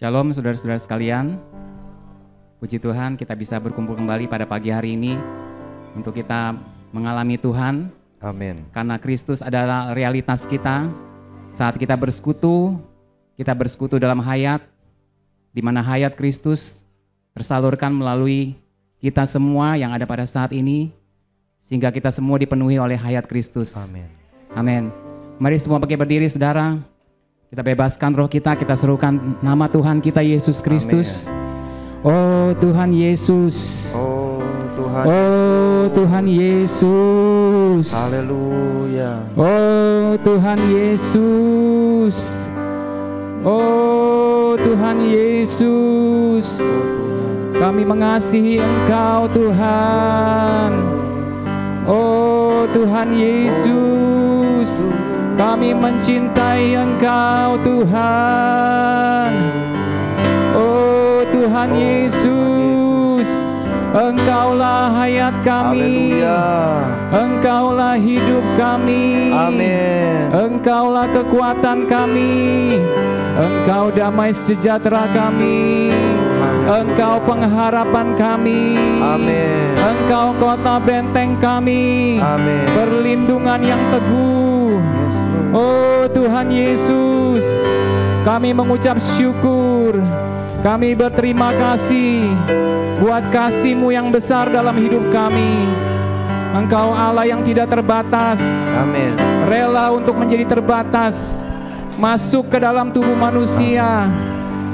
Shalom saudara-saudara sekalian. Puji Tuhan kita bisa berkumpul kembali pada pagi hari ini untuk kita mengalami Tuhan. Amin. Karena Kristus adalah realitas kita. Saat kita bersekutu dalam hayat, di mana hayat Kristus tersalurkan melalui kita semua yang ada pada saat ini, sehingga kita semua dipenuhi oleh hayat Kristus. Amin. Amin. Mari semua pakai berdiri saudara. Kita bebaskan roh kita serukan nama Tuhan kita Yesus Kristus. Oh Tuhan Yesus. Oh Tuhan. Oh Tuhan Yesus. Haleluya. Oh Tuhan Yesus. Oh Tuhan Yesus. Kami mengasihi Engkau Tuhan. Oh Tuhan Yesus. Kami mencintai Engkau Tuhan. Oh Tuhan Yesus, Engkaulah hayat kami. Haleluya. Engkaulah hidup kami. Amin. Engkaulah kekuatan kami. Engkau damai sejahtera kami. Engkau pengharapan kami. Amin. Engkau kota benteng kami. Amin. Perlindungan yang teguh. Oh Tuhan Yesus, kami mengucap syukur, kami berterima kasih buat kasih-Mu yang besar dalam hidup kami. Engkau Allah yang tidak terbatas. Amin. Rela untuk menjadi terbatas, masuk ke dalam tubuh manusia,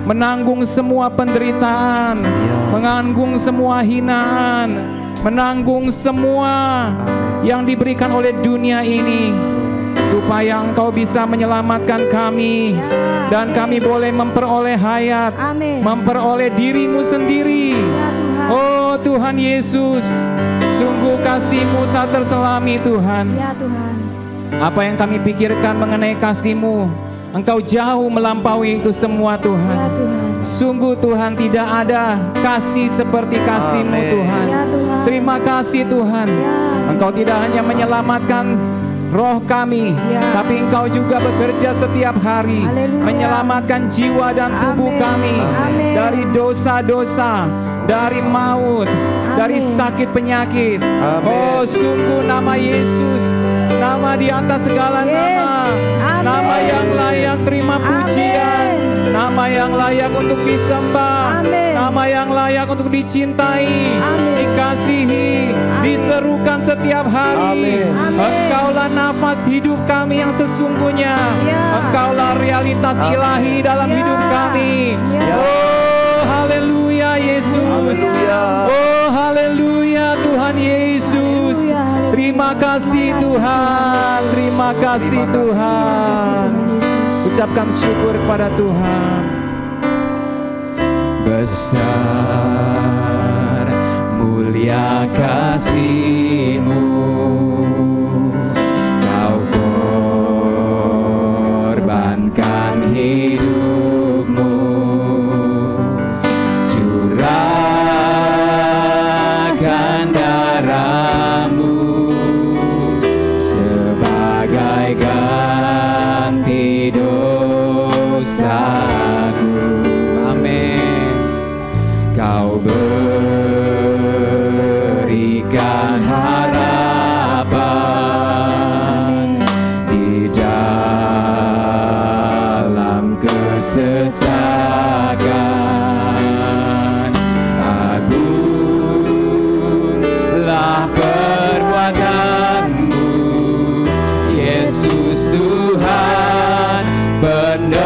menanggung semua penderitaan, menanggung semua hinaan, menanggung semua yang diberikan oleh dunia ini, supaya Engkau bisa menyelamatkan kami, dan kami boleh memperoleh hayat, memperoleh diri-Mu sendiri. Oh Tuhan Yesus, sungguh kasih-Mu tak terselami Tuhan. Apa yang kami pikirkan mengenai kasih-Mu, Engkau jauh melampaui itu semua Tuhan. Sungguh Tuhan, tidak ada kasih seperti kasih-Mu Tuhan. Terima kasih Tuhan. Engkau tidak hanya menyelamatkan roh kami, tapi Engkau juga bekerja setiap hari. Menyelamatkan jiwa dan tubuh kami dari dosa-dosa, dari maut, dari sakit penyakit. Oh sungguh nama Yesus, nama di atas segala nama, nama yang layak terima pujian, nama yang layak untuk disembah, nama yang layak untuk dicintai, dikasihi, diserukan setiap hari. Engkaulah nafas hidup kami yang sesungguhnya. Engkaulah realitas ilahi dalam hidup kami. Oh haleluya Yesus. Oh haleluya Tuhan Yesus. Terima kasih Tuhan. Terima kasih Tuhan. Ucapkan syukur kepada Tuhan. Besar mulia kasih-Mu, Kau korbankan hidup-Mu, curahkan darah-Mu sebagai ganti dosaku. Amin. Kau berikan harapan di dalam kesesakan. Agunglah perbuatan-Mu, Yesus Tuhan penebusku.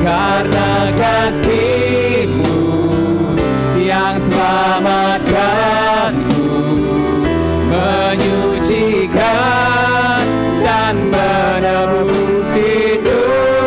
Karena kasih-Mu yang selamatkan-Ku, menyucikan dan menebus hidup.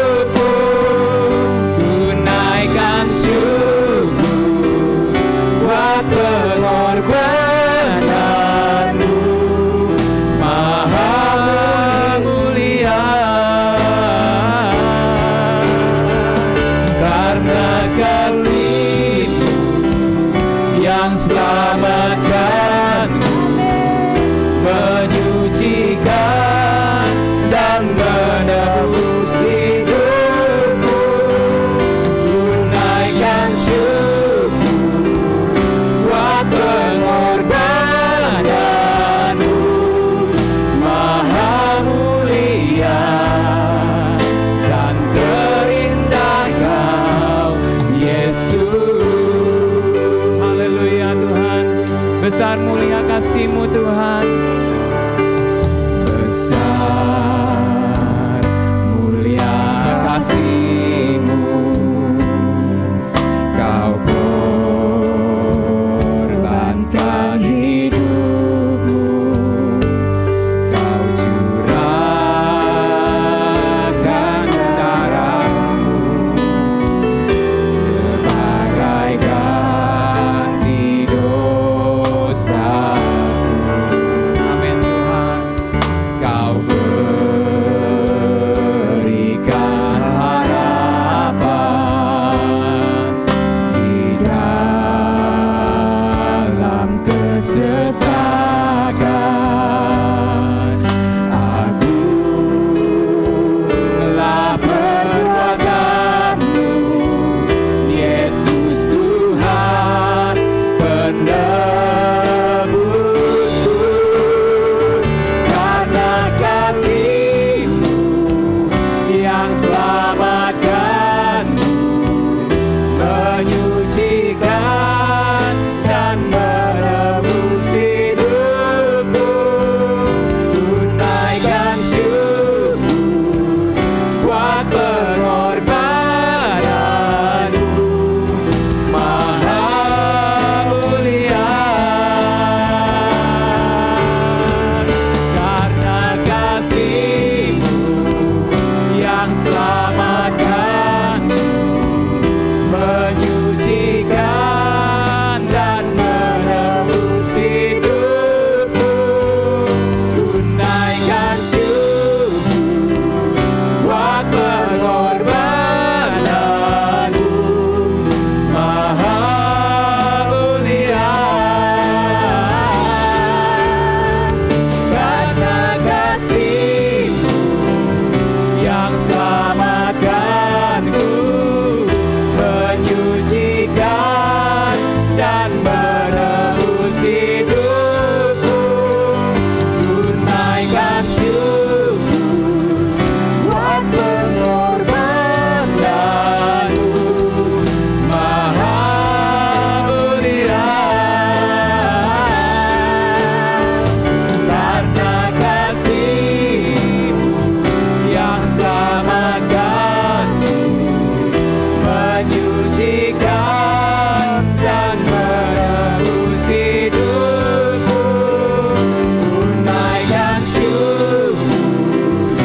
Besar mulia kasih-Mu Tuhan. Besar mulia kasih-Mu, Kau korbankan hidup-Mu, Kau curahkan darah-Mu sebagai ganti dosa-Mu. Amin Tuhan. Kau berikan harapan di dalam kesesakan. Agunglah perbuatan-Mu, Yesus Tuhan penebusku. Karena kasih-Mu yang selamatkan-Mu, menyucikan dan menebus hidupku. Tunaikan syukur buat pengorbanan-Mu, Maha mulia. Karena kasih-Mu yang selamatkan-Mu, menyucikan dan menebus hidupku. Tunaikan syukur buat pengorbanan-Mu, Maha mulia. Karena kasih-Mu yang selamatkan-Ku, menyucikan dan menebus hidupku. Tunaikan syukur buat pengorbanan-Mu, Maha mulia. Karena kasih-Mu yang selamatkan-Ku, menyucikan dan menebus hidupku. Tunaikan syukur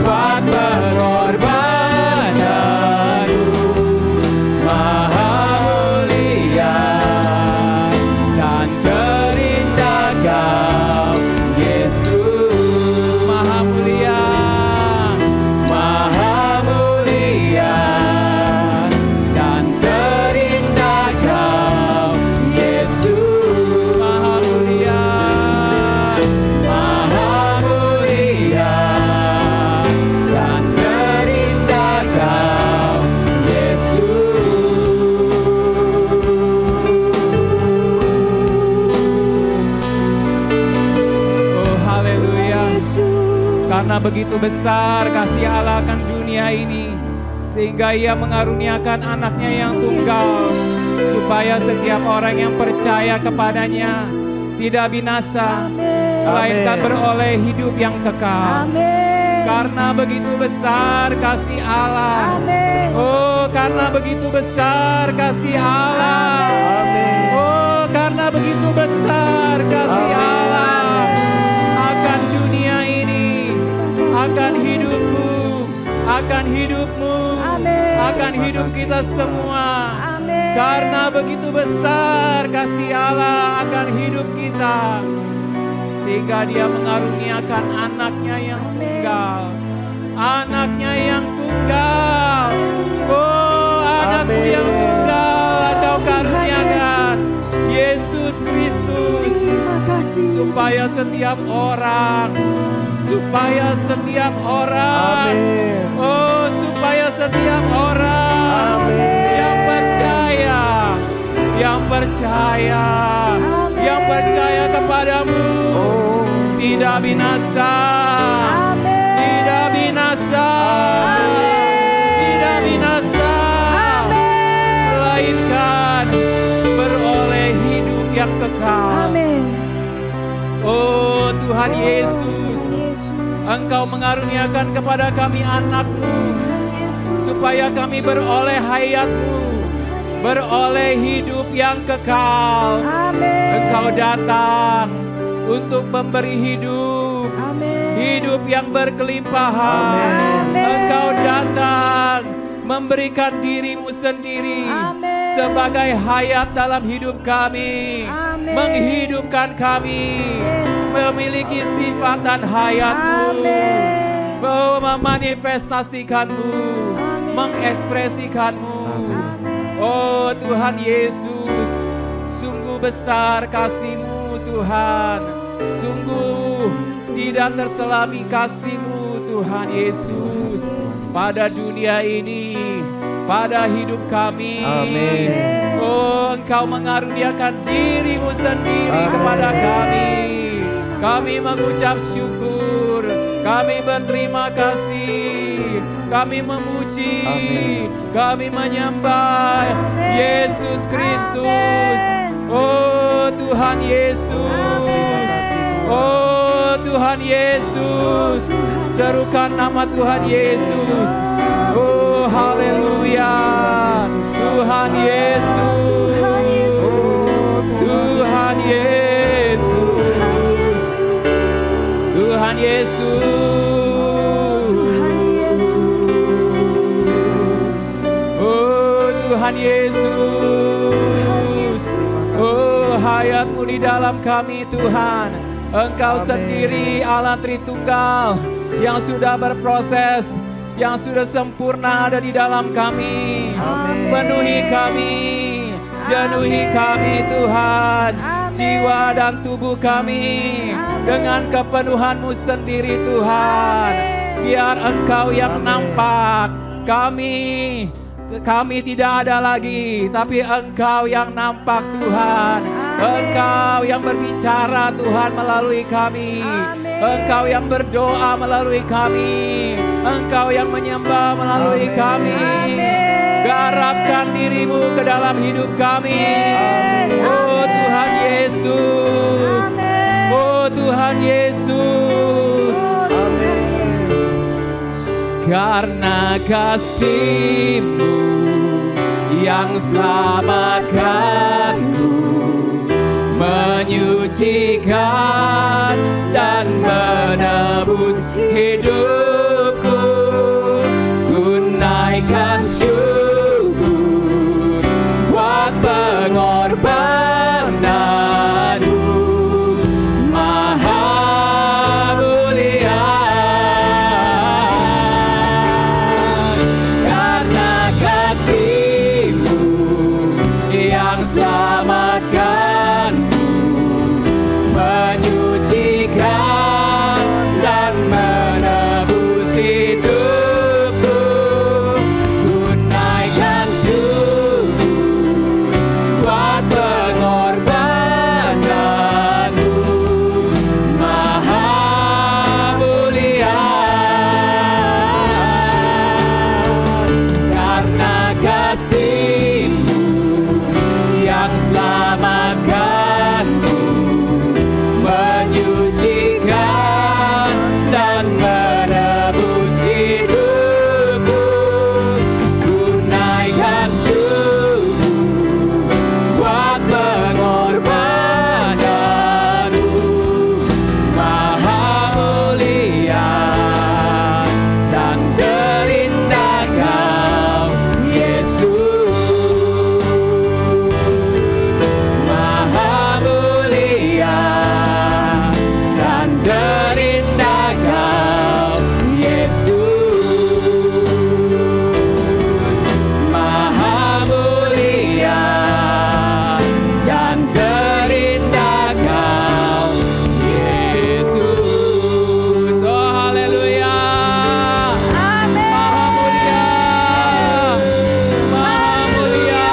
buat pengorbanan-Mu, Maha mulia. Dan terindah Kau, Yesus. Maha mulia, Maha mulia. Dan terindah Kau, Yesus. Maha mulia, Maha mulia. Dan terindah Kau, Yesus. Oh haleluya. Karena begitu besar kasih Allah akan dunia ini, sehingga Ia mengaruniakan anaknya yang tunggal, supaya setiap orang yang percaya kepadanya tidak binasa, melainkan beroleh hidup yang kekal. Karena begitu besar kasih Allah. Oh, karena begitu besar kasih Allah. Oh, karena begitu besar kasih Allah akan dunia ini, akan hidupmu, akan hidupmu, akan hidup kita semua. Karena begitu besar kasih Allah akan hidup kita, sehingga Dia mengaruniakan anaknya yang tunggal. Anaknya yang tunggal. Oh, anakku yang tunggal Kau karuniakan, Yesus Kristus. Supaya setiap orang, oh, supaya setiap orang yang percaya kepadamu tidak binasa, tidak binasa, tidak binasa, melainkan beroleh hidup yang kekal. Amin. Oh Tuhan Yesus, Engkau mengaruniakan kepada kami anak-Mu, supaya kami beroleh hayat-Mu, beroleh hidup yang kekal. Amin. Engkau datang untuk memberi hidup, Amin. hidup yang berkelimpahan. Amin. Engkau datang memberikan diri-Mu sendiri Amin. sebagai hayat dalam hidup kami, Amin. menghidupkan kami, Yes. memiliki sifat dan hayat-Mu, Amin. bahwa memanifestasikan-Mu, Amin. mengekspresikan-Mu. Amin. Oh Tuhan Yesus, sungguh besar kasih-Mu Tuhan, sungguh tidak terselami kasih-Mu Tuhan Yesus pada dunia ini, pada hidup kami. Amin. Oh Engkau mengaruniakan diri-Mu sendiri Amin. kepada kami. Kami mengucap syukur, kami berterima kasih, kami memuji, Amin. kami menyembah Amin. Yesus Kristus. Amin. Oh Tuhan Yesus, Amin. oh Tuhan Yesus, serukan nama Tuhan Yesus. Oh haleluya, Tuhan Yesus, Tuhan Yesus, Tuhan Yesus, oh Tuhan Yesus, oh hayat-Mu di dalam kami Tuhan. Engkau sendiri Allah Tritunggal yang sudah berproses, yang sudah sempurna ada di dalam kami. Amin. Penuhi kami, jenuhi kami Tuhan, Amin. jiwa dan tubuh kami Amin. dengan kepenuhan-Mu sendiri Tuhan. Amin. Biar Engkau yang Amin. nampak, kami tidak ada lagi, tapi Engkau yang nampak Tuhan. Amin. Engkau yang berbicara Tuhan melalui kami. Amin. Engkau yang berdoa melalui kami. Engkau yang menyembah melalui Amin. kami. Amin. Garapkan diri-Mu ke dalam hidup kami. Yes. Oh Amin. Tuhan Yesus. Amin. Oh Tuhan Yesus. Amin. Karena kasih-Mu yang selamatkanku, menyucikan dan menebus hidupku, ku naikkan syukur buat pengorbanan-Mu maha mulia. Karena kasih-Mu yang selamatkanku, menyucikan dan menebus hidupku, ku naikkan syukur buat pengorbanan-Mu maha mulia. Karena kasih-Mu yang selamatkanku, menyucikan dan menebus hidupku, ku naikkan syukur buat pengorbanan-Mu maha mulia. Dan terindah Kau Yesus, maha mulia. Dan terindah Kau Yesus, maha mulia. Dan terindah Kau Yesus. Oh haleluya. Amin. Maha mulia, maha mulia.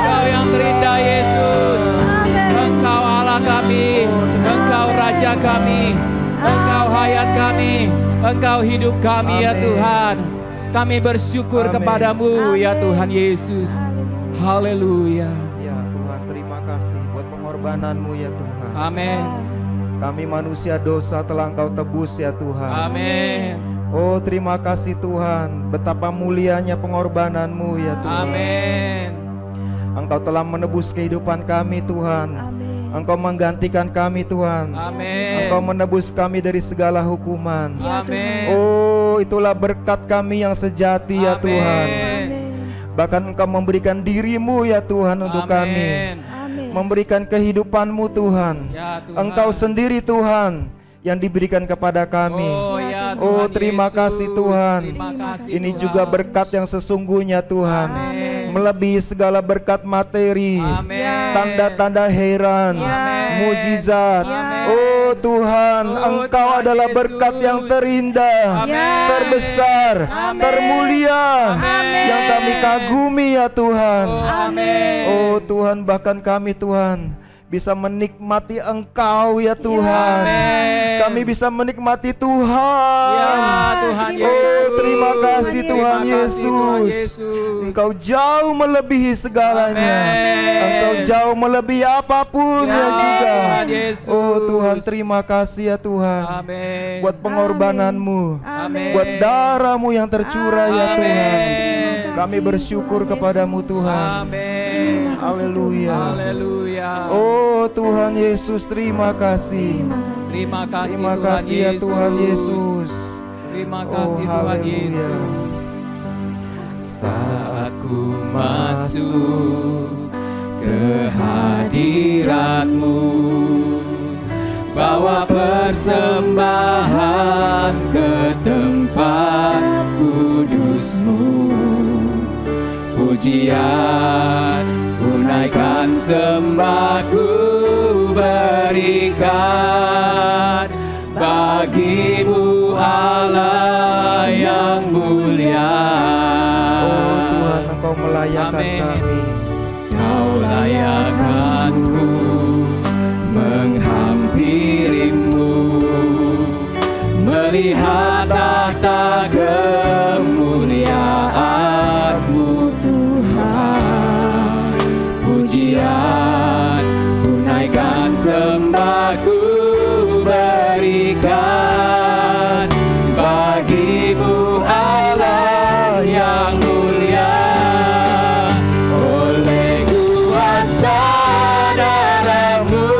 Kau yang terindah Yesus. Engkau Allah kami, Engkau Raja kami, Engkau hayat kami, Engkau hidup kami ya Amin. Tuhan. Kami bersyukur Amin. kepada-Mu ya Amin. Tuhan Yesus. Haleluya. Ya Tuhan, terima kasih buat pengorbanan pengorbanan-Mu ya Tuhan. Amin. Kami manusia dosa telah Engkau tebus ya Tuhan. Amin. Oh terima kasih Tuhan, betapa mulianya pengorbanan-Mu ya Tuhan. Amin. Engkau telah menebus kehidupan kami Tuhan. Amin. Engkau menggantikan kami Tuhan. Amin. Engkau menebus kami dari segala hukuman. Amin. Oh itulah berkat kami yang sejati ya Tuhan. Amin. Bahkan Engkau memberikan diri-Mu ya Tuhan untuk kami. Amin. Memberikan kehidupan-Mu Tuhan. Ya Tuhan. Engkau sendiri Tuhan yang diberikan kepada kami. Oh ya Tuhan. Oh terima Yesus. kasih Tuhan. Terima kasih Ini Tuhan. juga berkat yang sesungguhnya Tuhan. Amin. Melebihi segala berkat materi. Amin. Tanda-tanda heran, Amin. mukjizat. Amin. Oh Tuhan, Oh, Engkau Tuhan adalah Yesus. berkat yang terindah, Amin. terbesar, Amin. termulia, Amin. yang kami kagumi ya Tuhan. Oh, amin. Oh Tuhan, bahkan kami Tuhan bisa menikmati Engkau ya Tuhan. Amin. Kami bisa menikmati Tuhan. Ya Tuhan Terima Oh Yesus. terima kasih Tuhan Terima kasih Tuhan Yesus. Yesus. Engkau jauh melebihi segalanya. Amin. Engkau jauh melebihi apapun Ya ya juga. Tuhan Yesus. Oh Tuhan terima kasih ya Tuhan. Amin. Buat pengorbanan-Mu, Amin. buat darah-Mu yang tercurah ya Amin. Tuhan. Terima Kami kasih, bersyukur Tuhan kepadamu Yesus. Tuhan. Amin. Haleluya. Haleluya. Oh Tuhan Yesus terima kasih. Terima kasih. Terima kasih Terima Tuhan kasih ya Yesus. Tuhan Yesus. Terima Oh, kasih Tuhan haleluya. Yesus. Saat ku masuk ke hadirat-Mu, bawa persembahan ke tempat kudus-Mu, pujian ku naikkan, sembah ku berikan bagi-Mu Allah yang mulia. Oh Tuhan Engkau melayakan Amin. kami. Kau layakanku menghampirimu, melihat tahta kemuliaan-Mu Tuhan. Pujian ku naikkan, sembah ku berikan bagi-Mu Allah yang mulia. Oleh kuasa darah-Mu,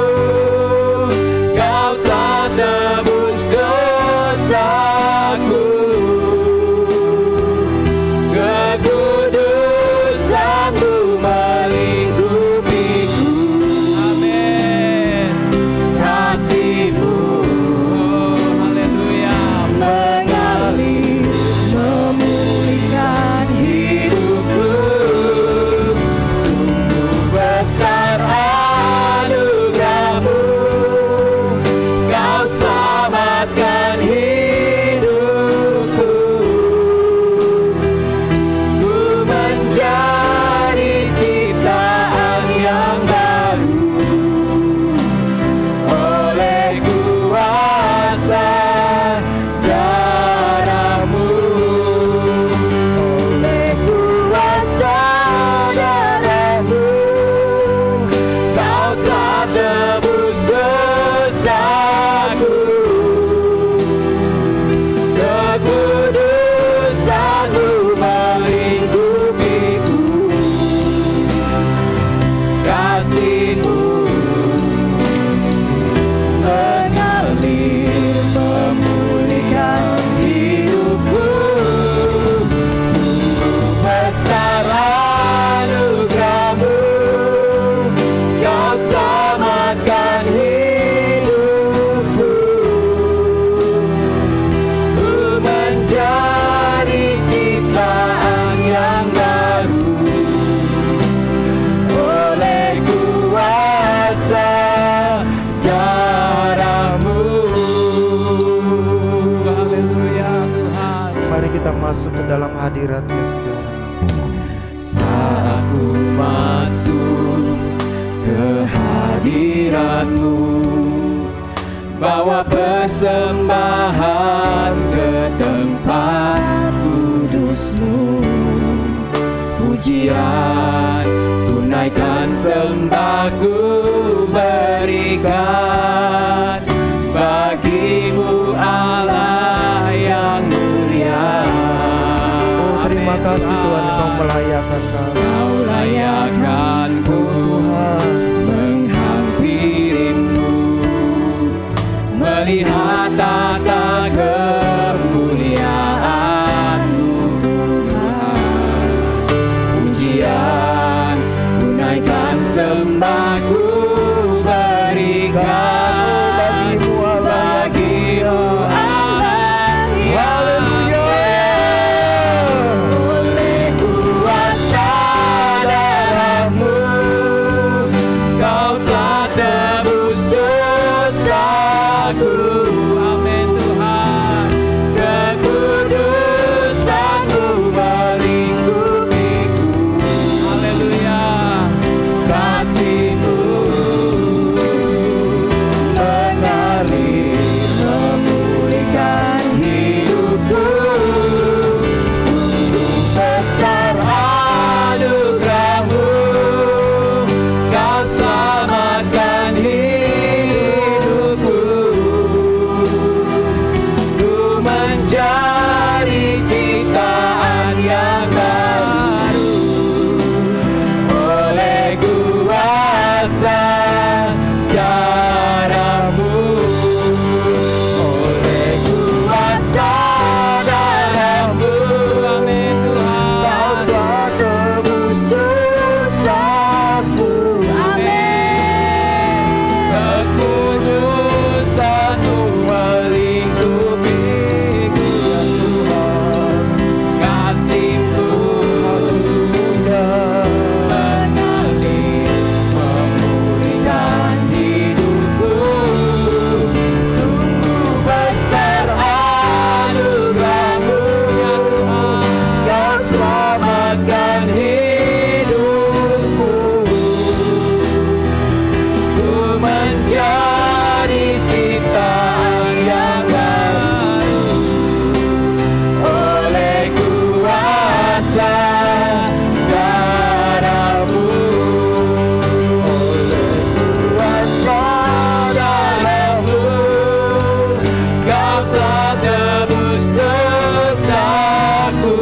Kau telah tebus dosaku. Kekudusan-Mu melingkupiku. Amin. Kasih-Mu, oh, haleluya, mengalir, memulihkan hidupku. Besar anugerah-Mu, Kau selamatkan hidupku. Ku menjadi ciptaan yang baru oleh kuasa darah-Mu. Oleh kuasa darah-Mu, Kau telah tebus dosaku. Kekudusan-Mu melingkupiku. Kasih-Mu mengalir, memulihkan hidupku. Besar anugerah-Mu, Kau selamatkan hidupku. Ku menjadi ciptaan yang baru oleh kuasa darah-Mu. Haleluya Tuhan. Mari kita masuk ke dalam hadirat-Nya saudara. Saat ku masuk ke hadirat-Mu, bawa persembahan ke tempat kudus-Mu, pujian ku naikkan, sembah ku berikan Terima kasih Tuhan, Engkau melayakan kami. Kau layakanku Tuhan, menghampirimu, melihat tata kemuliaan-Mu Tuhan. Pujian ku naikkan, sembahku berikan bagimu Allah Yahweh. Oleh kuasa darah-Mu Kau telah tebus dosaku. Amin Tuhan. Kekudusan-Mu melingkupiku. Haleluya. Kasih-Mu mengalir memulihkan hidupku. Sungguh besar anugerah-Mu, Kau selamatkan hidupku. Ku menjadi ciptaan yang baru oleh kuasa darah-Mu. Oleh kuasa darah-Mu, amin Tuhan. Kau telah tebus dosaku. Amin. Kekudusan-Mu melingkupiku ya Tuhan. Kasih-Mu mengalir memulihkan hidupku. Sungguh besar anugerah-Mu ya Tuhan. Kau selamatkan hidupku. Ku menjadi ciptaan yang baru oleh kuasa darah-Mu. Oleh kuasa darah-Mu Kau telah tebus dosaku.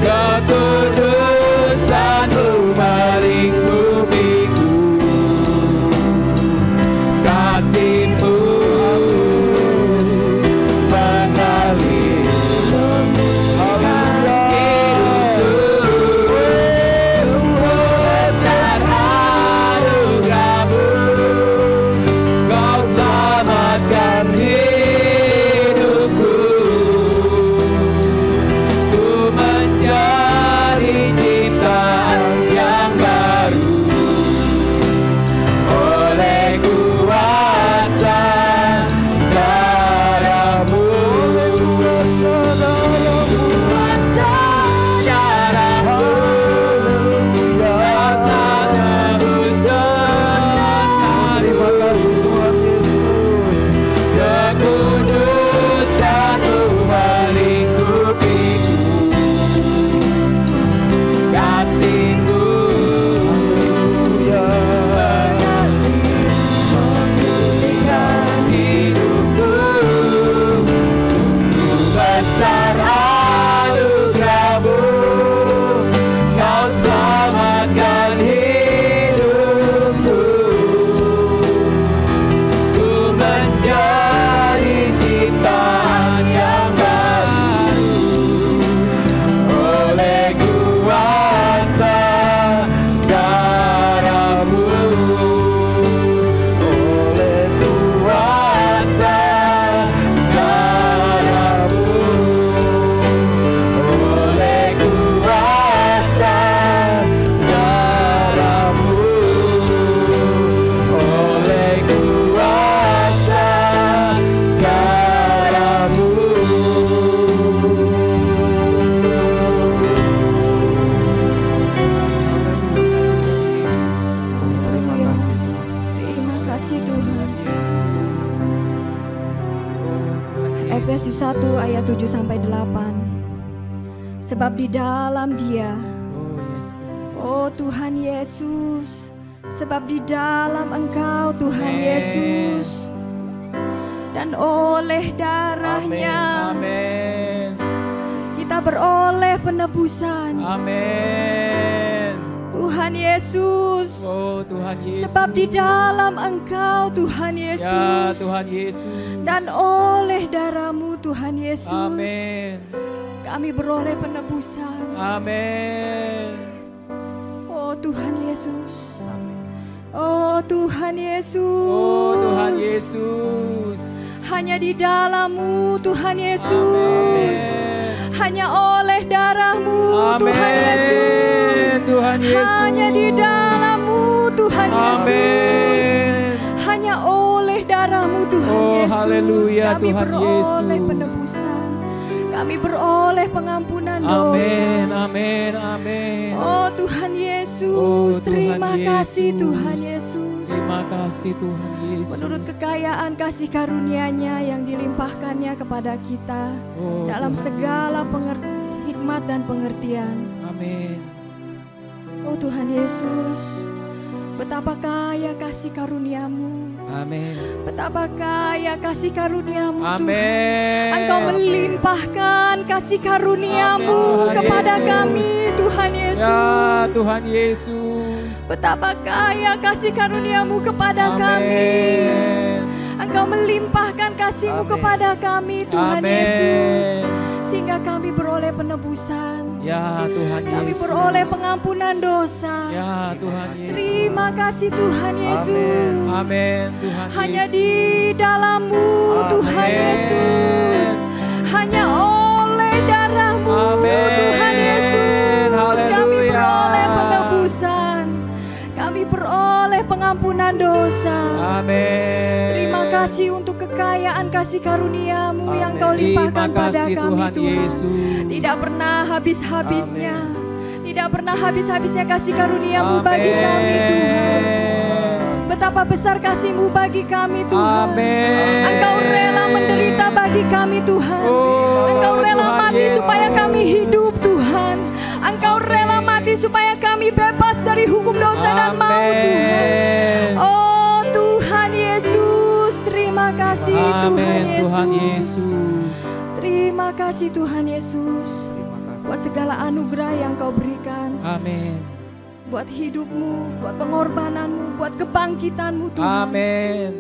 Kekudusan-Mu melingkupiku. Kasih-Mu mengalir memulihkan hidupku. Besar anugerah-Mu, Kau selamatkan hidupku. Ku menjadi ciptaan yang baru oleh kuasa darah-Mu. Kuasa darah-Mu, Kau telah tebus dosaku. Kekudusan-Mu melingkupiku. Kasih-Mu mengalir memulihkan hidupku. Besar anugerah-Mu, Kau selamatkan hidupku. Ku menjadi ciptaan yang baru oleh kuasa darah-Mu. Oleh kuasa darah-Mu. Oleh kuasa darah-Mu. Oleh kuasa darah-Mu. Terima kasih Tuhan. Efesus 1 ayat 7 sampai 8. Sebab di dalam Dia, oh Tuhan Yesus, sebab di dalam Engkau Tuhan Yesus, dan oleh darah-Nya beroleh penebusan. Amin. Tuhan Yesus. Oh Tuhan Yesus. Sebab di dalam Engkau Tuhan Yesus. Ya Tuhan Yesus. Dan oleh darah-Mu Tuhan Yesus. Amin. Kami beroleh penebusan. Amin. Oh Tuhan Yesus. Oh Tuhan Yesus. Oh Tuhan Yesus. Hanya di dalam-Mu Tuhan Yesus. Amin. Hanya oleh darah-Mu Tuhan Yesus. Tuhan Yesus. Hanya di dalam-Mu Tuhan Yesus. Amin. Hanya oleh darah-Mu Tuhan Oh, Yesus. haleluya, Kami Tuhan beroleh Yesus. penebusan. Kami beroleh pengampunan dosa. Amin, amin, amin. Oh Tuhan Yesus, Oh, Tuhan terima kasih Yesus. Tuhan Yesus. Terima kasih Tuhan Yesus. Menurut kekayaan kasih karunia-Nya yang dilimpahkannya kepada kita Oh, dalam Tuhan segala Yesus. hikmat dan pengertian. Amin. Oh Tuhan Yesus, betapa kaya kasih karunia-Mu. Amin. Betapa kaya kasih karunia-Mu Tuhan. Amin. Engkau melimpahkan kasih karunia-Mu Amin, kepada Yesus. kami Tuhan Yesus. Ya Tuhan Yesus. Betapa kaya kasih karunia-Mu kepada kami. Amin. Engkau melimpahkan kasih-Mu Amin. kepada kami Tuhan Amin. Yesus. Sehingga kami beroleh penebusan. Ya Tuhan Yesus. Kami beroleh pengampunan dosa. Ya Tuhan Yesus. Terima kasih Tuhan Yesus. Amin Tuhan Hanya Yesus. di dalam-Mu Tuhan Amin. Yesus. Hanya oleh darah-Mu Amin. Tuhan Yesus. Kami Haleluya. beroleh penebusan. Kami beroleh pengampunan dosa. Amin. Terima kasih untuk kekayaan kasih karunia-Mu yang Kau limpahkan Terima pada kasih, kami Tuhan Tuhan. Yesus. Tidak pernah habis-habisnya. Tidak pernah habis-habisnya kasih karunia-Mu bagi kami Tuhan. Betapa besar kasih-Mu bagi kami Tuhan. Amin. Engkau rela menderita bagi kami Tuhan. Oh, Engkau rela Tuhan mati Yesus. supaya kami hidup Tuhan. Engkau rela mati supaya kami bebas dari hukum dosa dan maut Tuhan. Amin. Oh Tuhan Yesus, terima kasih Tuhan Amin Yesus. Tuhan Yesus. Terima kasih Tuhan Yesus Terima kasih. buat segala anugerah yang Kau berikan. Amin. Buat hidupmu, buat pengorbananmu, buat kebangkitanmu Tuhan. Amin.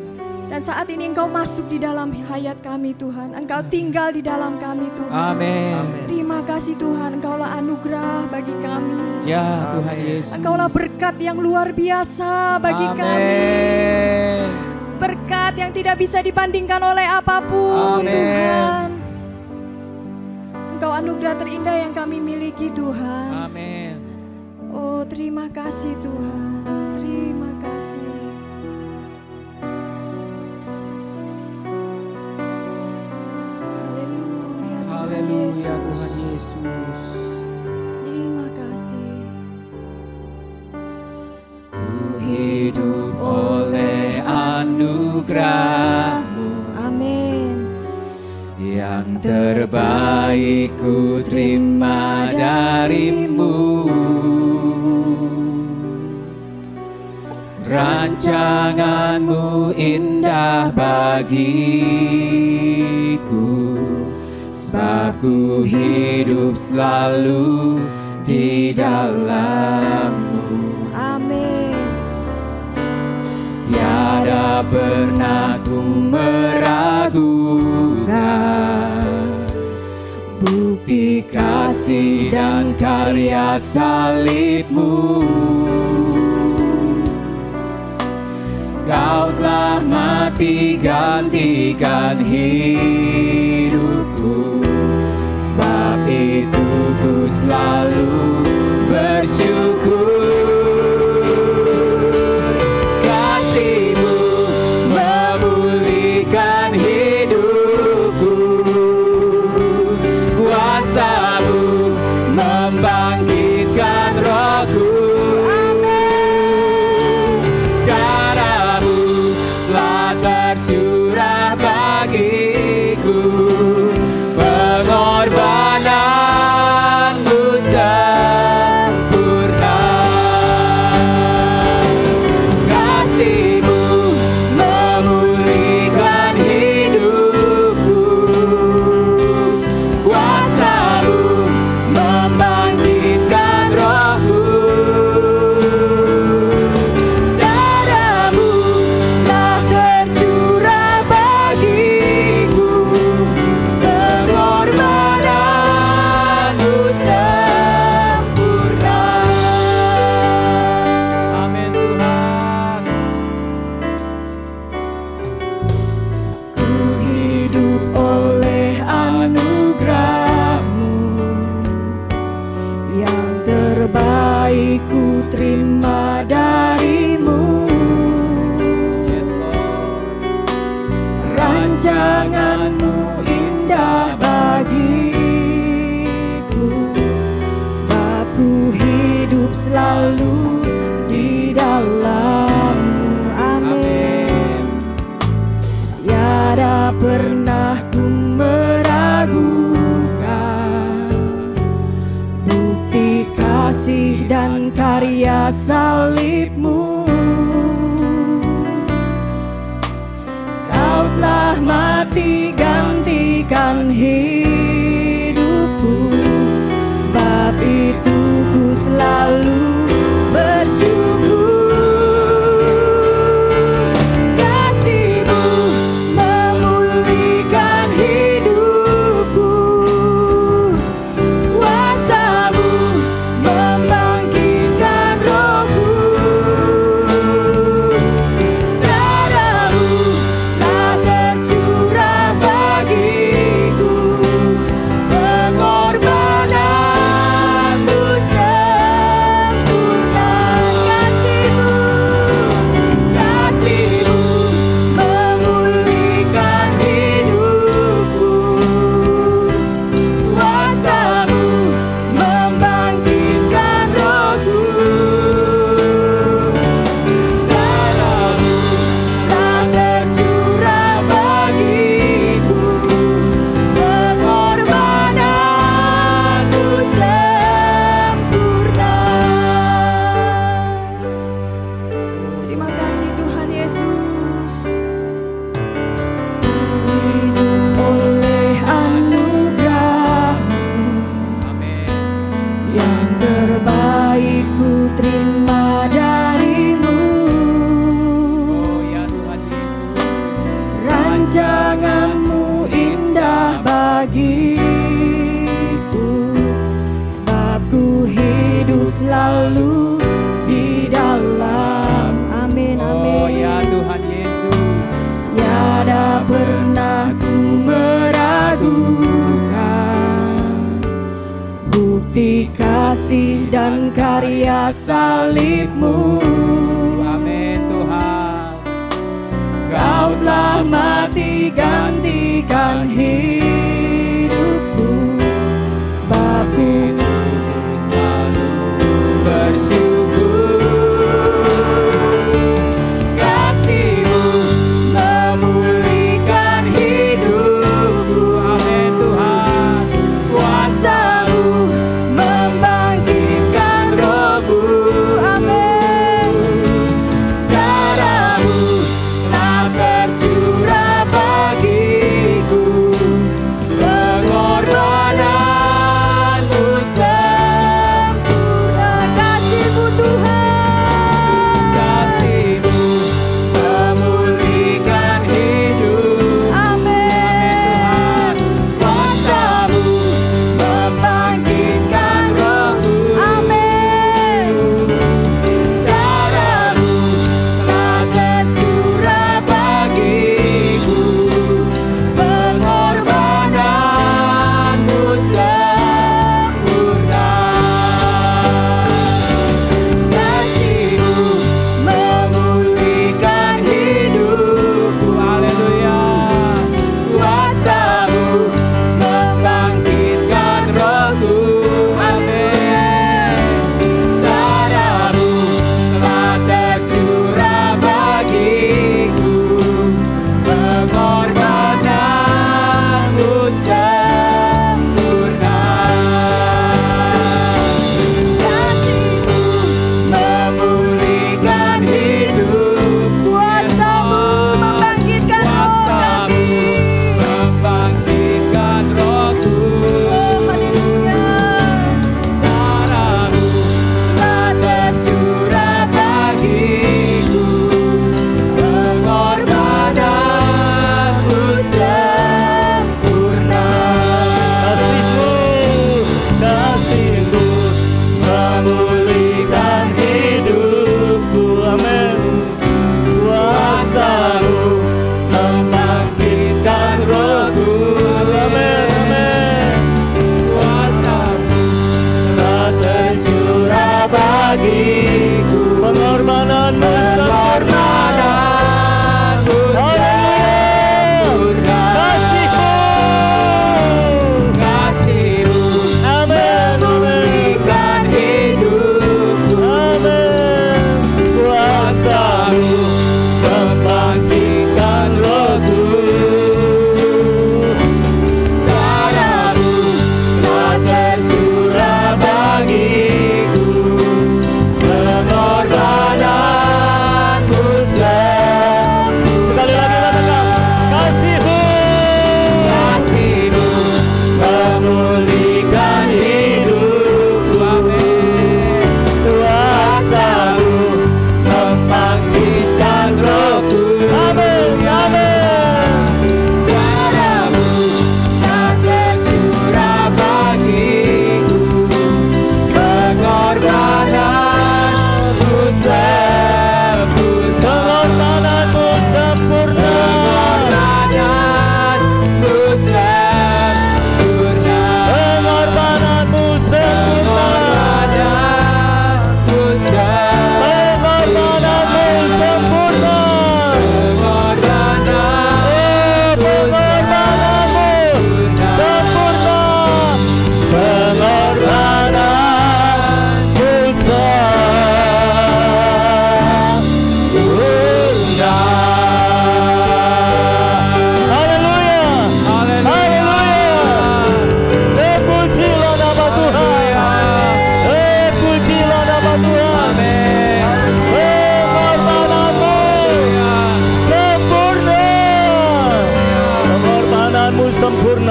Dan saat ini Engkau masuk di dalam hayat kami Tuhan. Engkau tinggal di dalam kami Tuhan. Amin. Amin. Terima kasih Tuhan, Engkaulah anugerah bagi kami. Ya Tuhan Yesus. Engkaulah berkat yang luar biasa bagi kami. Amin. Berkat yang tidak bisa dibandingkan oleh apapun Amin. Tuhan. Engkau anugerah terindah yang kami miliki Tuhan. Amin. Oh terima kasih Tuhan. Terima kasih. Haleluya Tuhan Haleluya Yesus. Tuhan Yesus. Terima kasih. Ku hidup oleh anugerah-Mu. Amin. Yang terbaik ku terima dari-Mu. Rancangan-Mu indah bagiku, sebab ku hidup selalu di dalam-Mu. Amin. Tiada pernah ku meragukan bukti kasih dan karya salib-Mu. Kau telah mati gantikan hidupku, sebab itu ku selalu bersyukur. Kasih-Mu memulihkan hidupku, kuasa-Mu membangkitkan rohku. Darah-Mu telah tercurah bagiku, pengorbanan-Mu selalu di dalam-Mu. Amin. Tiada pernah ku meragukan bukti kasih dan karya salib-Mu. Kau telah mati gantikan hidupku, sebab itu ku selalu bersyukur. Kasih-Mu memulihkan hidupku, kuasa-Mu membangkitkan rohku. Darah-Mu telah tercurah bagiku, pengorbananmu sempurna. Kasih-Mu memulihkan hidupku, kuasa-Mu membangkitkan rohku. Darah-Mu telah tercurah bagiku, pengorbananmu sempurna. Terima kasih Tuhan Yesus. Hidup oleh anugerah-Mu, yang terbaik ku terima dari-Mu. Rancangan-Mu indah bagiku, sebab ku hidup selalu di dalam. Amin, amin. Tuhan Yesus. Tiada pernah ku meragukan bukti kasih dan karya salib-Mu. Amin Tuhan. Kau telah mati gantikan hidupku, sebab ku selalu bersyukur. Kasih-Mu memulihkan hidupku. Amin Tuhan. Kuasa-Mu membangkitkan rohku. Amin. Darah-Mu telah tercurah bagiku,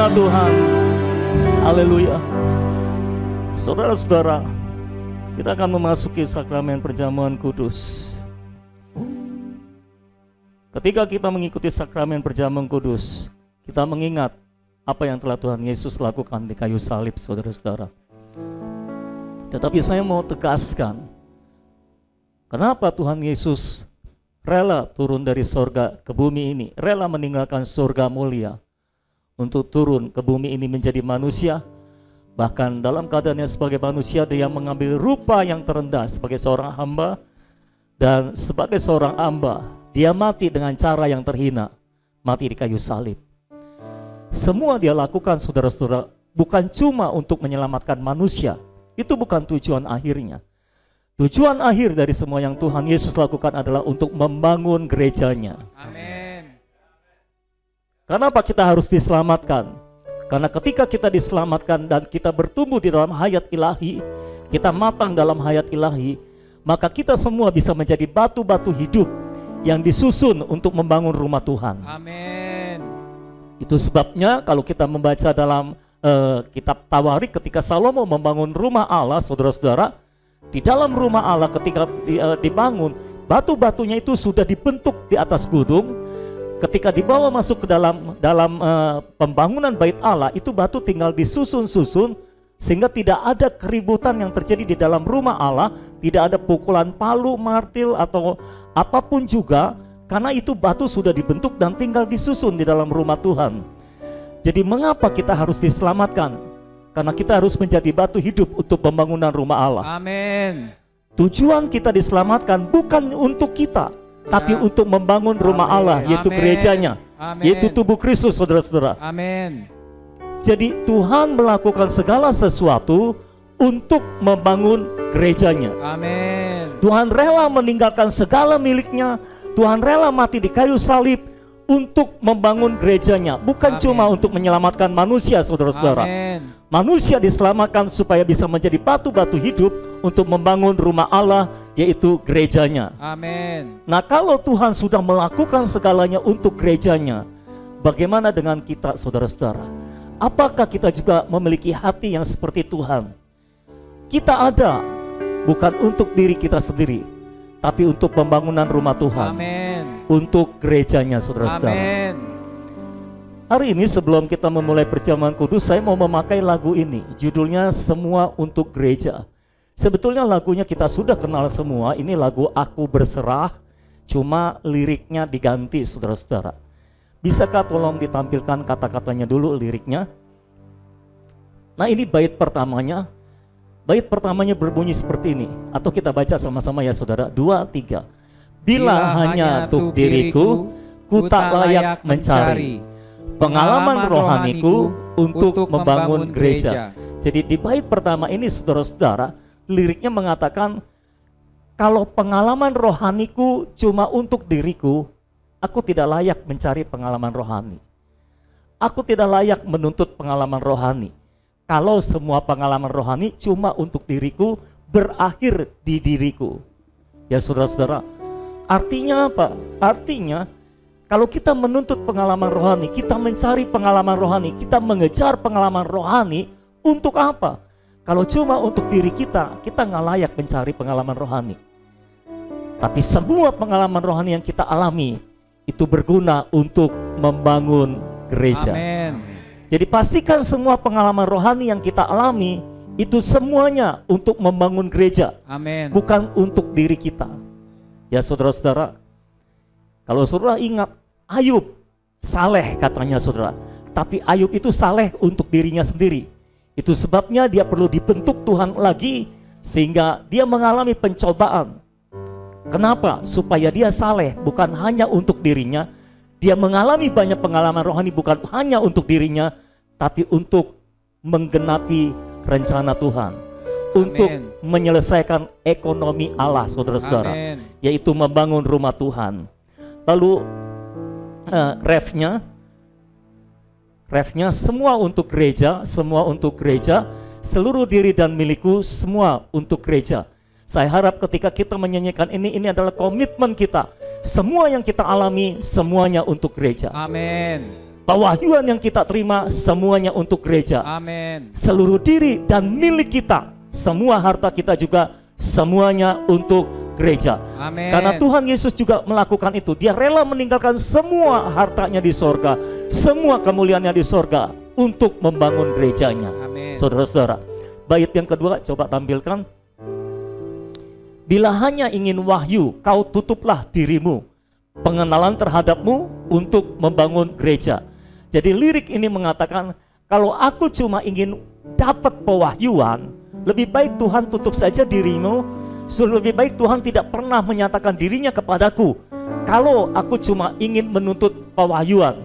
berguna Tuhan. Haleluya. Saudara-saudara, kita akan memasuki sakramen perjamuan kudus. Ketika kita mengikuti sakramen perjamuan kudus, kita mengingat apa yang telah Tuhan Yesus lakukan di kayu salib, saudara-saudara. Tetapi saya mau tegaskan, kenapa Tuhan Yesus rela turun dari sorga ke bumi ini, rela meninggalkan sorga mulia untuk turun ke bumi ini menjadi manusia. Bahkan dalam keadaannya sebagai manusia, dia mengambil rupa yang terendah sebagai seorang hamba. Dan sebagai seorang hamba, dia mati dengan cara yang terhina, mati di kayu salib. Semua dia lakukan, saudara-saudara, bukan cuma untuk menyelamatkan manusia. Itu bukan tujuan akhirnya. Tujuan akhir dari semua yang Tuhan Yesus lakukan adalah untuk membangun gerejanya. Amin. Kenapa kita harus diselamatkan? Karena ketika kita diselamatkan dan kita bertumbuh di dalam hayat ilahi, kita matang dalam hayat ilahi, maka kita semua bisa menjadi batu-batu hidup yang disusun untuk membangun rumah Tuhan. Amin. Itu sebabnya kalau kita membaca dalam kitab Tawarik, ketika Salomo membangun rumah Allah, saudara-saudara, di dalam rumah Allah ketika dibangun, batu-batunya itu sudah dibentuk di atas gunung. Ketika dibawa masuk ke dalam pembangunan bait Allah, itu batu tinggal disusun-susun sehingga tidak ada keributan yang terjadi di dalam rumah Allah, tidak ada pukulan palu, martil atau apapun juga, karena itu batu sudah dibentuk dan tinggal disusun di dalam rumah Tuhan. Jadi mengapa kita harus diselamatkan? Karena kita harus menjadi batu hidup untuk pembangunan rumah Allah. Amin. Tujuan kita diselamatkan bukan untuk kita, tapi untuk membangun rumah Allah, yaitu Amin. gerejanya, Amin. yaitu tubuh Kristus, saudara-saudara. Amin. Jadi Tuhan melakukan segala sesuatu untuk membangun gerejanya. Amin. Tuhan rela meninggalkan segala miliknya, Tuhan rela mati di kayu salib untuk membangun gerejanya, bukan Amin. cuma untuk menyelamatkan manusia, saudara-saudara. Amin. Manusia diselamatkan supaya bisa menjadi batu-batu hidup untuk membangun rumah Allah, yaitu gerejanya. Amin. Nah, kalau Tuhan sudah melakukan segalanya untuk gerejanya, bagaimana dengan kita, saudara-saudara? Apakah kita juga memiliki hati yang seperti Tuhan? Kita ada bukan untuk diri kita sendiri, tapi untuk pembangunan rumah Tuhan. Amin. Untuk gerejanya, saudara-saudara. Amin. Hari ini sebelum kita memulai perjamuan kudus, saya mau memakai lagu ini. Judulnya Semua Untuk Gereja. Sebetulnya lagunya kita sudah kenal semua. Ini lagu Aku Berserah, cuma liriknya diganti, saudara-saudara. Bisakah tolong ditampilkan kata-katanya dulu, liriknya? Nah, ini bait pertamanya. Bait pertamanya berbunyi seperti ini. Atau kita baca sama-sama ya, saudara. 2, 3. Bila hanya untuk diriku, ku tak layak mencari pengalaman rohaniku untuk membangun gereja. Jadi di bait pertama ini, saudara-saudara, liriknya mengatakan, kalau pengalaman rohaniku cuma untuk diriku, aku tidak layak mencari pengalaman rohani. Aku tidak layak menuntut pengalaman rohani. Kalau semua pengalaman rohani cuma untuk diriku, berakhir di diriku. Ya saudara-saudara, artinya apa? Artinya, kalau kita menuntut pengalaman rohani, kita mencari pengalaman rohani, kita mengejar pengalaman rohani, untuk apa? Kalau cuma untuk diri kita nggak layak mencari pengalaman rohani. Tapi semua pengalaman rohani yang kita alami, itu berguna untuk membangun gereja. Amin. Jadi pastikan semua pengalaman rohani yang kita alami, itu semuanya untuk membangun gereja. Amin. Bukan untuk diri kita. Ya saudara-saudara, kalau saudara ingat, Ayub saleh katanya saudara, tapi Ayub itu saleh untuk dirinya sendiri. Itu sebabnya dia perlu dibentuk Tuhan lagi, sehingga dia mengalami pencobaan. Kenapa? Supaya dia saleh, bukan hanya untuk dirinya. Dia mengalami banyak pengalaman rohani, bukan hanya untuk dirinya, tapi untuk menggenapi rencana Tuhan, untuk menyelesaikan ekonomi Allah, saudara-saudara, yaitu membangun rumah Tuhan. Lalu refnya semua untuk gereja, semua untuk gereja, seluruh diri dan milikku, semua untuk gereja. Saya harap ketika kita menyanyikan ini adalah komitmen kita. Semua yang kita alami, semuanya untuk gereja. Amin. Pewahyuan yang kita terima semuanya untuk gereja. Amin. Seluruh diri dan milik kita, semua harta kita juga semuanya untuk gereja. Amin. Karena Tuhan Yesus juga melakukan itu. Dia rela meninggalkan semua hartanya di sorga, semua kemuliaannya di sorga untuk membangun gerejanya. Amin. Saudara-saudara, bait yang kedua coba tampilkan. Bila hanya ingin wahyu, kau tutuplah dirimu, pengenalan terhadapmu untuk membangun gereja. Jadi lirik ini mengatakan, kalau aku cuma ingin dapat pewahyuan, lebih baik Tuhan tutup saja dirimu. Lebih baik Tuhan tidak pernah menyatakan dirinya kepadaku kalau aku cuma ingin menuntut pewahyuan.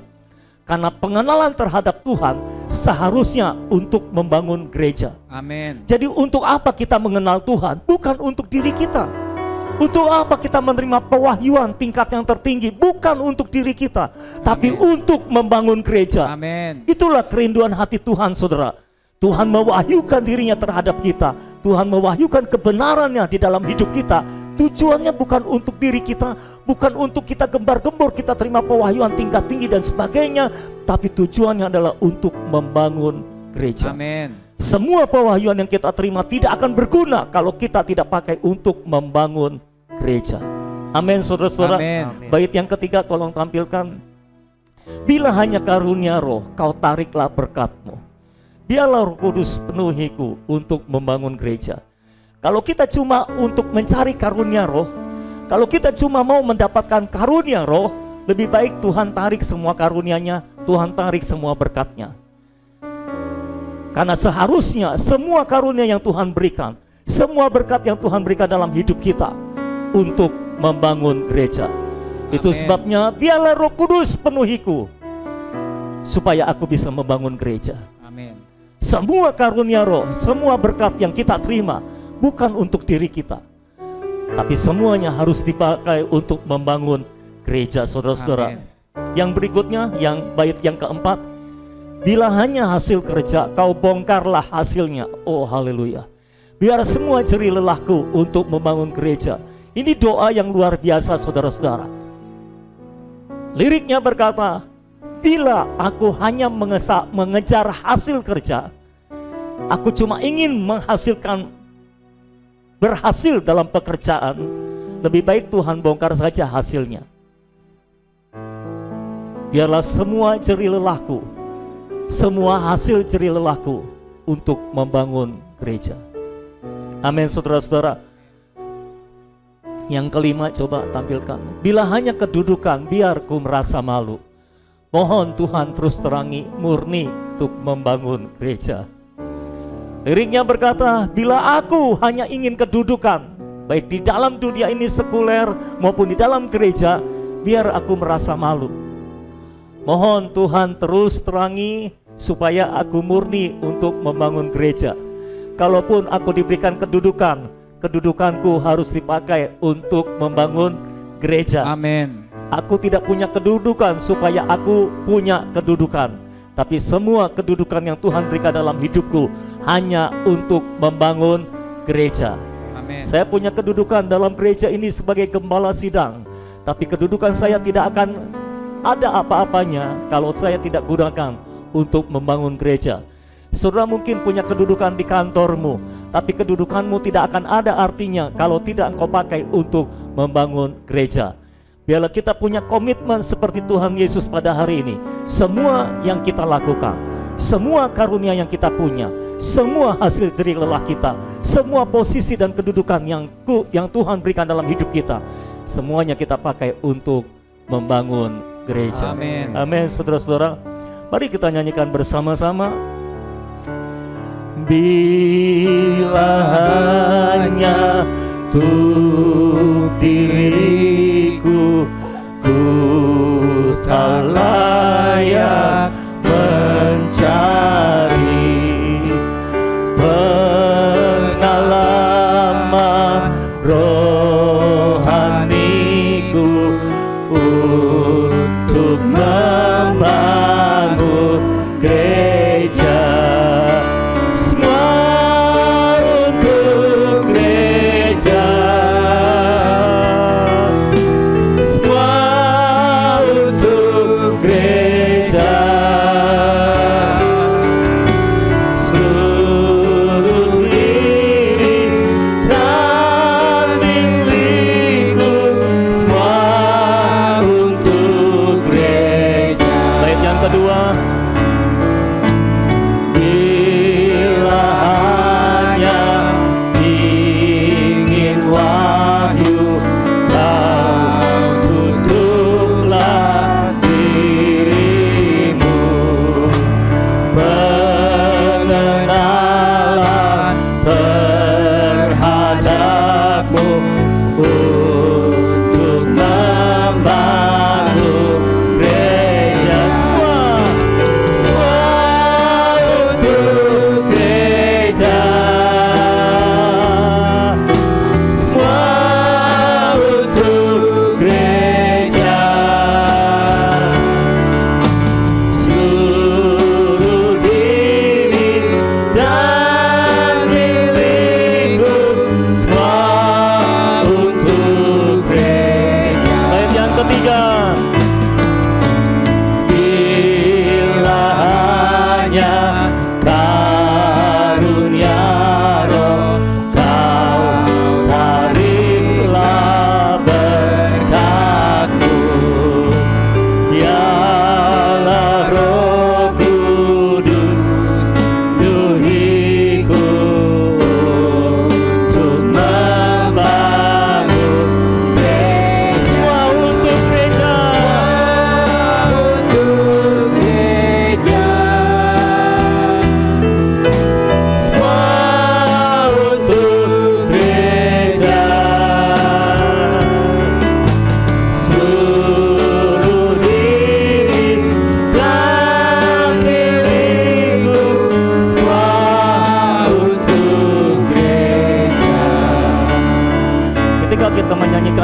Karena pengenalan terhadap Tuhan seharusnya untuk membangun gereja. Amin. Jadi untuk apa kita mengenal Tuhan? Bukan untuk diri kita. Untuk apa kita menerima pewahyuan tingkat yang tertinggi? Bukan untuk diri kita, tapi untuk membangun gereja. Amin. Itulah kerinduan hati Tuhan, saudara. Tuhan mewahyukan dirinya terhadap kita. Tuhan mewahyukan kebenarannya di dalam hidup kita. Tujuannya bukan untuk diri kita, bukan untuk kita gembar-gembor, kita terima pewahyuan tingkat tinggi dan sebagainya, tapi tujuannya adalah untuk membangun gereja. Amin. Semua pewahyuan yang kita terima tidak akan berguna kalau kita tidak pakai untuk membangun gereja. Amin, saudara-saudara. Amin. Bait yang ketiga tolong tampilkan. Bila hanya karunia roh, kau tariklah berkat-Mu. Biarlah Roh Kudus penuhiku untuk membangun gereja. Kalau kita cuma untuk mencari karunia roh, kalau kita cuma mau mendapatkan karunia roh, lebih baik Tuhan tarik semua karunia-Nya, Tuhan tarik semua berkat-Nya. Karena seharusnya semua karunia yang Tuhan berikan, semua berkat yang Tuhan berikan dalam hidup kita untuk membangun gereja. Itu sebabnya biarlah Roh Kudus penuhiku supaya aku bisa membangun gereja. Amin. Semua karunia roh, semua berkat yang kita terima bukan untuk diri kita, tapi semuanya harus dipakai untuk membangun gereja, saudara-saudara. Yang berikutnya, yang bait yang keempat, bila hanya hasil kerja, kau bongkarlah hasilnya. Oh haleluya. Biar semua jerih lelahku untuk membangun gereja. Ini doa yang luar biasa, saudara-saudara. Liriknya berkata, bila aku hanya mengejar hasil kerja, aku cuma ingin berhasil dalam pekerjaan, lebih baik Tuhan bongkar saja hasilnya. Biarlah semua jerih lelahku, semua hasil jerih lelahku untuk membangun gereja. Amin, saudara-saudara. Yang kelima coba tampilkan. Bila hanya kedudukan, biar ku merasa malu. Mohon Tuhan terus terangi murni untuk membangun gereja. Liriknya berkata, bila aku hanya ingin kedudukan, baik di dalam dunia ini sekuler maupun di dalam gereja, biar aku merasa malu. Mohon Tuhan terus terangi supaya aku murni untuk membangun gereja. Kalaupun aku diberikan kedudukan, kedudukanku harus dipakai untuk membangun gereja. Amin. Aku tidak punya kedudukan supaya aku punya kedudukan, tapi semua kedudukan yang Tuhan berikan dalam hidupku hanya untuk membangun gereja. Amin. Saya punya kedudukan dalam gereja ini sebagai gembala sidang, tapi kedudukan saya tidak akan ada apa-apanya kalau saya tidak gunakan untuk membangun gereja. Saudara mungkin punya kedudukan di kantormu, tapi kedudukanmu tidak akan ada artinya kalau tidak engkau pakai untuk membangun gereja. Biarlah kita punya komitmen seperti Tuhan Yesus pada hari ini. Semua yang kita lakukan, semua karunia yang kita punya, semua hasil jerih lelah kita, semua posisi dan kedudukan yang Tuhan berikan dalam hidup kita, semuanya kita pakai untuk membangun gereja. Amin. Amin, saudara-saudara. Mari kita nyanyikan bersama-sama. Bila hanya untuk diriku, ku tak layak mencari pengalaman rohaniku untuk membangun gereja. Semua untuk gereja.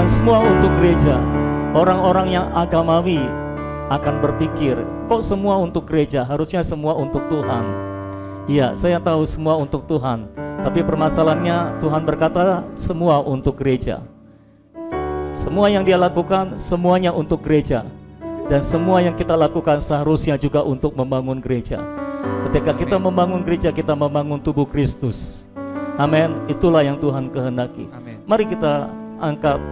Tuhan, semua untuk gereja. Orang-orang yang agamawi akan berpikir, kok semua untuk gereja, harusnya semua untuk Tuhan. Iya, saya tahu semua untuk Tuhan, tapi permasalahannya Tuhan berkata semua untuk gereja. Semua yang dia lakukan, semuanya untuk gereja. Dan semua yang kita lakukan seharusnya juga untuk membangun gereja. Ketika kita membangun gereja, kita membangun tubuh Kristus. Amin. Itulah yang Tuhan kehendaki. Amin. Mari kita angkat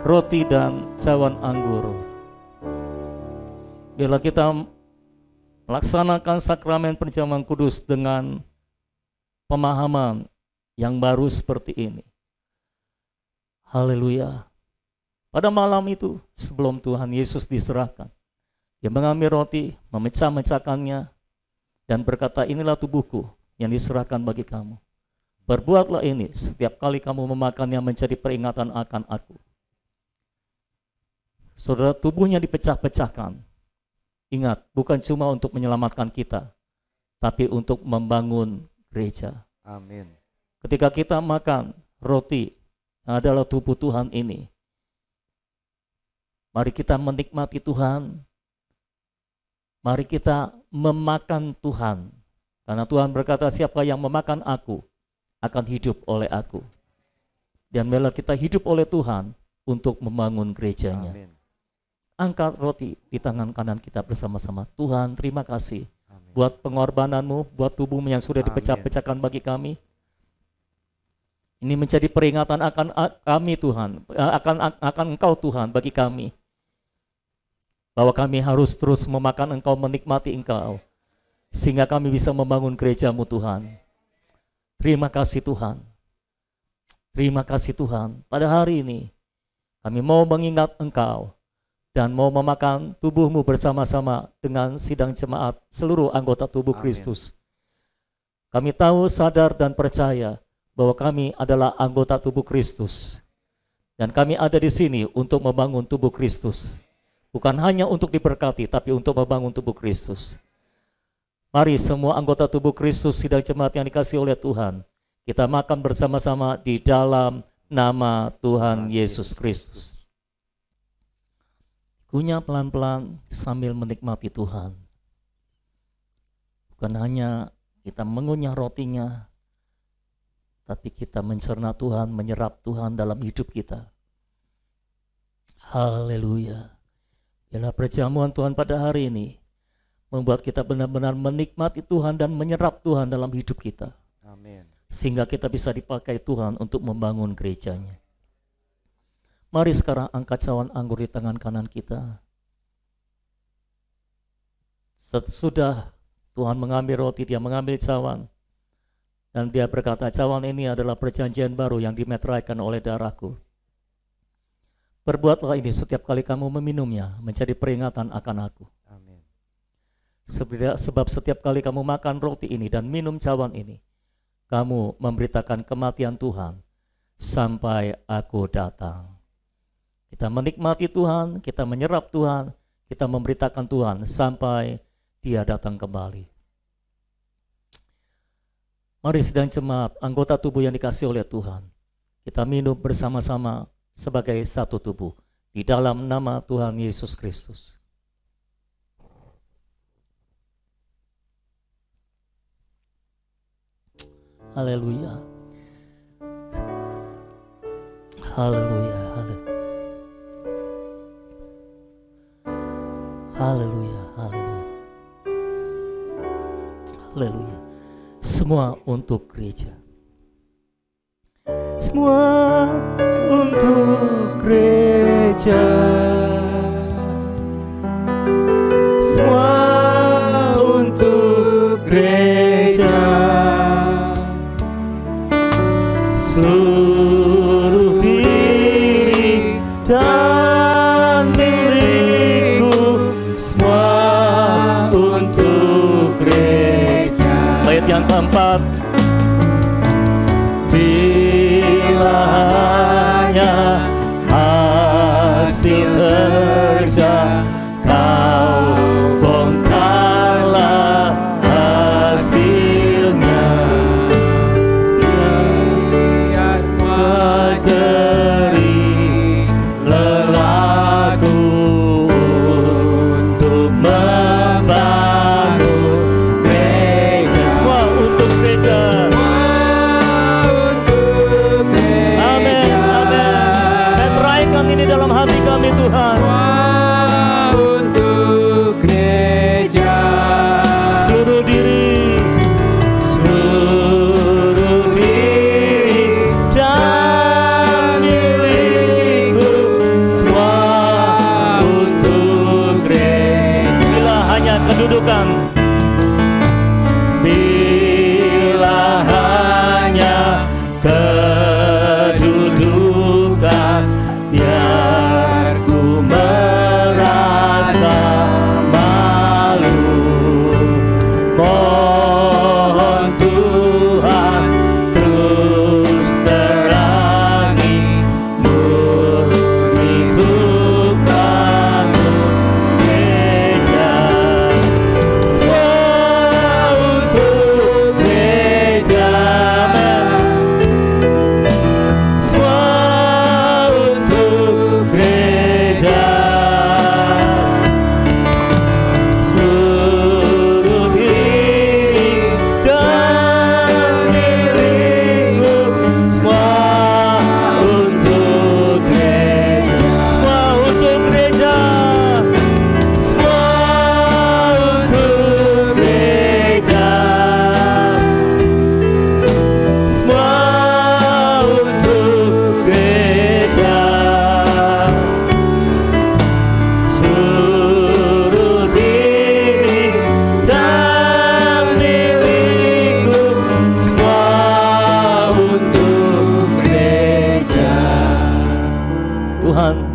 roti dan cawan anggur. Biarlah kita melaksanakan sakramen perjamuan kudus dengan pemahaman yang baru seperti ini. Haleluya. Pada malam itu, sebelum Tuhan Yesus diserahkan, dia mengambil roti, memecah-mecahkannya, dan berkata, inilah tubuhku yang diserahkan bagi kamu. Berbuatlah ini setiap kali kamu memakannya menjadi peringatan akan aku. Saudara, tubuhnya dipecah-pecahkan. Ingat, bukan cuma untuk menyelamatkan kita, tapi untuk membangun gereja. Amin. Ketika kita makan roti adalah tubuh Tuhan ini, mari kita menikmati Tuhan. Mari kita memakan Tuhan. Karena Tuhan berkata, siapa yang memakan aku akan hidup oleh aku. Dan biarlah kita hidup oleh Tuhan untuk membangun gerejanya. Amin. Angkat roti di tangan kanan kita bersama-sama. Tuhan, terima kasih. Amin. Buat pengorbananmu, buat tubuhmu yang sudah dipecah-pecahkan bagi kami. Ini menjadi peringatan akan kami Tuhan, akan Engkau Tuhan bagi kami. Bahwa kami harus terus memakan Engkau, menikmati Engkau, sehingga kami bisa membangun gereja-Mu Tuhan. Terima kasih Tuhan. Terima kasih Tuhan. Pada hari ini kami mau mengingat Engkau dan mau memakan tubuh-Mu bersama-sama dengan sidang jemaat seluruh anggota tubuh Kristus. Kami tahu, sadar dan percaya bahwa kami adalah anggota tubuh Kristus. Dan kami ada di sini untuk membangun tubuh Kristus. Bukan hanya untuk diberkati, tapi untuk membangun tubuh Kristus. Mari semua anggota tubuh Kristus sidang jemaat yang dikasihi oleh Tuhan, kita makan bersama-sama di dalam nama Tuhan Yesus Kristus. Kunyah pelan-pelan sambil menikmati Tuhan. Bukan hanya kita mengunyah rotinya, tapi kita mencerna Tuhan, menyerap Tuhan dalam hidup kita. Haleluya. Biarlah perjamuan Tuhan pada hari ini membuat kita benar-benar menikmati Tuhan dan menyerap Tuhan dalam hidup kita. Amin. Sehingga kita bisa dipakai Tuhan untuk membangun gerejanya. Mari sekarang angkat cawan anggur di tangan kanan kita. Sesudah Tuhan mengambil roti, dia mengambil cawan. Dan dia berkata, cawan ini adalah perjanjian baru yang dimeteraikan oleh darahku. Berbuatlah ini setiap kali kamu meminumnya menjadi peringatan akan aku. Amin. Sebab setiap kali kamu makan roti ini dan minum cawan ini, kamu memberitakan kematian Tuhan sampai aku datang. Kita menikmati Tuhan, kita menyerap Tuhan, kita memberitakan Tuhan sampai dia datang kembali. Mari sidang jemaat, anggota tubuh yang dikasihi oleh Tuhan, kita minum bersama-sama sebagai satu tubuh di dalam nama Tuhan Yesus Kristus. Haleluya. Haleluya. Haleluya. Haleluya. Haleluya. Semua untuk gereja. Semua untuk gereja. Semua untuk gereja. Seluruh diri dan diriku, semua untuk gereja. Ayat yang keempat. Bila hanya hasil kerja kau bongkarlah hasilnya. Semua jerih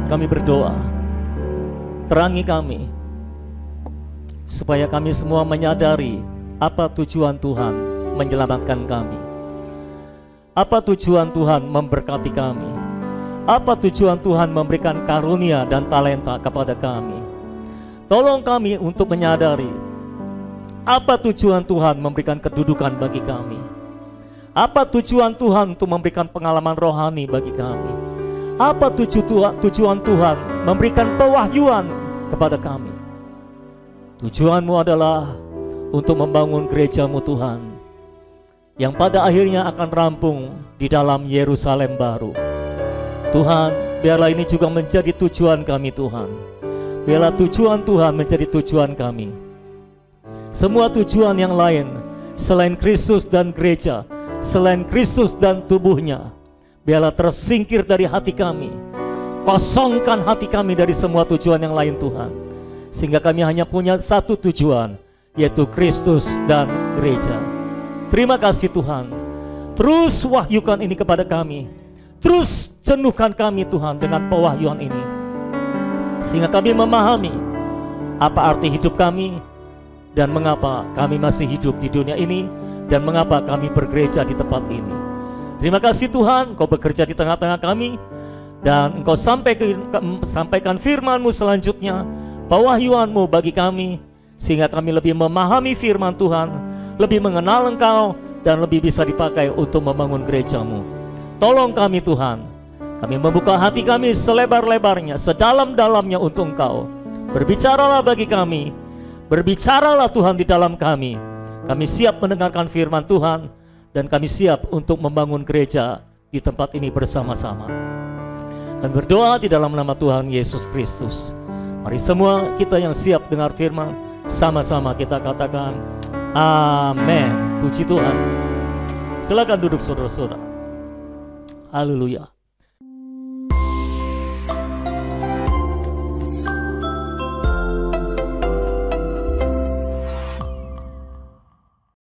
kami berdoa, terangi kami, supaya kami semua menyadari apa tujuan Tuhan menyelamatkan kami, apa tujuan Tuhan memberkati kami, apa tujuan Tuhan memberikan karunia dan talenta kepada kami. Tolong kami untuk menyadari apa tujuan Tuhan memberikan kedudukan bagi kami, apa tujuan Tuhan untuk memberikan pengalaman rohani bagi kami, apa tujuan Tuhan memberikan pewahyuan kepada kami. Tujuanmu adalah untuk membangun gereja-Mu Tuhan, yang pada akhirnya akan rampung di dalam Yerusalem baru. Tuhan, biarlah ini juga menjadi tujuan kami Tuhan. Biarlah tujuan Tuhan menjadi tujuan kami. Semua tujuan yang lain selain Kristus dan gereja, selain Kristus dan tubuhnya, biarlah tersingkir dari hati kami. Kosongkan hati kami dari semua tujuan yang lain Tuhan, sehingga kami hanya punya satu tujuan, yaitu Kristus dan gereja. Terima kasih Tuhan. Terus wahyukan ini kepada kami, terus jenuhkan kami Tuhan dengan pewahyuan ini, sehingga kami memahami apa arti hidup kami, dan mengapa kami masih hidup di dunia ini, dan mengapa kami bergereja di tempat ini. Terima kasih Tuhan, Engkau bekerja di tengah-tengah kami, dan Engkau sampaikan firman-Mu selanjutnya, pewahyuan-Mu bagi kami, sehingga kami lebih memahami firman Tuhan, lebih mengenal Engkau, dan lebih bisa dipakai untuk membangun gereja-Mu. Tolong kami Tuhan, kami membuka hati kami selebar-lebarnya, sedalam-dalamnya untuk Engkau. Berbicaralah bagi kami, berbicaralah Tuhan di dalam kami. Kami siap mendengarkan firman Tuhan, dan kami siap untuk membangun gereja di tempat ini bersama-sama. Kami berdoa di dalam nama Tuhan Yesus Kristus. Mari semua kita yang siap dengar firman, sama-sama kita katakan amin. Puji Tuhan. Silakan duduk saudara-saudara. Haleluya.